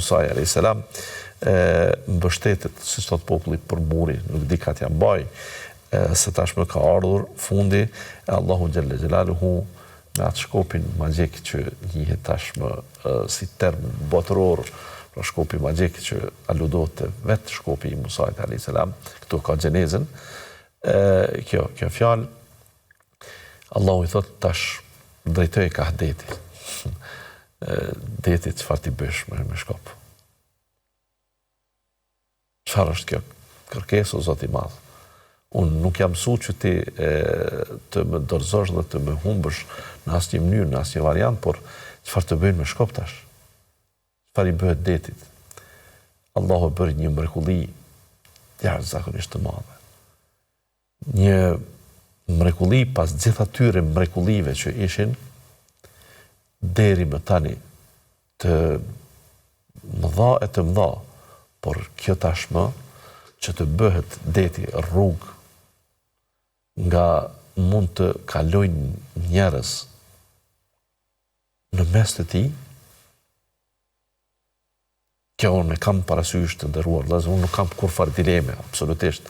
Musa a.s. Mbështetet, si thot populli, për muri, nuk di ka t'ja mbaj, se tashmë ka ardhur fundi e Allahu xhelle xhelaluhu me atë shkopin magjik që njihet tashmë si term botëror, pra shkopi magjik që aludohet te vetë shkopi i Musait a.s. Këtu ka gjenezën. Kjo fjalë Allahu i thot tash drejtoj ka deti. Deti çfarë ti bësh me shkop? Çfarë është kjo kërkesë o Zot i madh? Unë nuk jam mësu që ti të më dorëzosh dhe të më humbësh në asnjë mënyrë, në asnjë variant, por çfarë të bëjnë me shkop tash? Çfarë i bëhet detit? Allahu bëri një mrekulli jashtëzakonisht të madhe. Një mrekulli pas gjithë atyre mrekullive që ishin deri më tani të mëdha e të mëdha, por kjo tashmë që të bëhet deti rrugë nga mund të kalojnë njerëz në mes të tij, kjo unë kam parasysh të nderuar vëllezër, unë nuk kam kurfar dileme, absolutisht.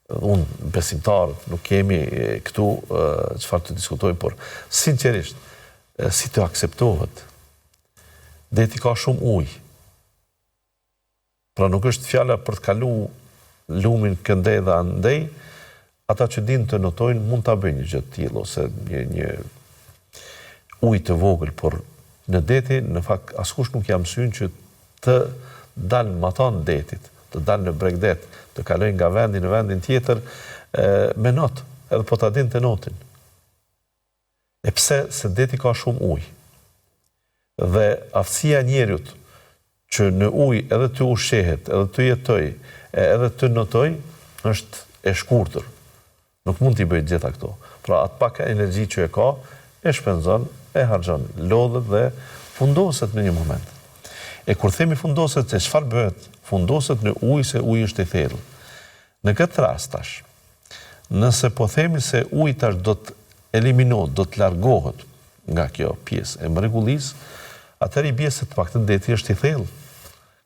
Unë besimtarët nuk kemi këtu çfarë të diskutojmë, por sinqerisht, si të akceptohet, deti ka shumë ujë. Pra nuk është fjala për të kalu lumin këndej dhe andej, ata që din të notojnë mund ta bëjnë një gjë të tillë ose një ujë të vogël, por në deti në fakt askush nuk jam mësyn që të dalë matan detit, të dalë në Bregdet, të kalojnë nga vendi në vendin tjetër me not, edhe po ta din të notin. E pse? Se deti ka shumë ujë. Dhe aftësia njeriut që në ujë edhe të ushqehet, edhe të jetoj, edhe të notoj, është e shkurtër. Nuk mund t'i bëjt gjitha këto. Pra atë pak energji që e ka, e shpenzon, e harxhon, lodhet dhe fundoset në një moment. E kur themi fundoset, se çfarë bëhet? Fundoset në ujë se ujë është i thellë. Në këtë rast tash, nëse po themi se uji tash do të eliminohet, do të largohet nga kjo pjesë e mrekullisë, atëherë i bie se të paktën deti është i thellë.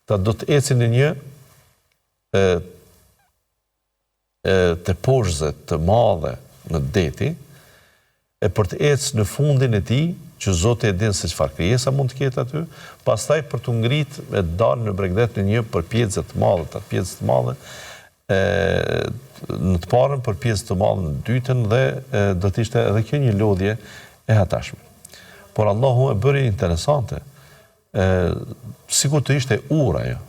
Ta do të ecin në një të pozhze të madhe në deti, e për të ecë në fundin e tij, që Zoti e din se çfarë krijesa mund të ketë aty, pastaj për të ngrit e dalë në Bregdet në një përpjedzje të madhe, të pjesë të madhe, në të parën përpjedzje të madhe në dytën dhe do të ishte edhe kjo një lodhje e hatashme. Por Allahu e bëri interesante, sikur të ishte ura ajo.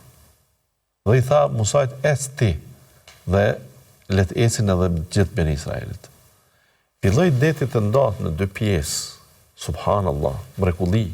Dhe i tha Musait, ec ti dhe let ecin edhe gjithë ben Israelit. Filloi deti të ndahet në dy pjesë. Subhanallah, mrekulli.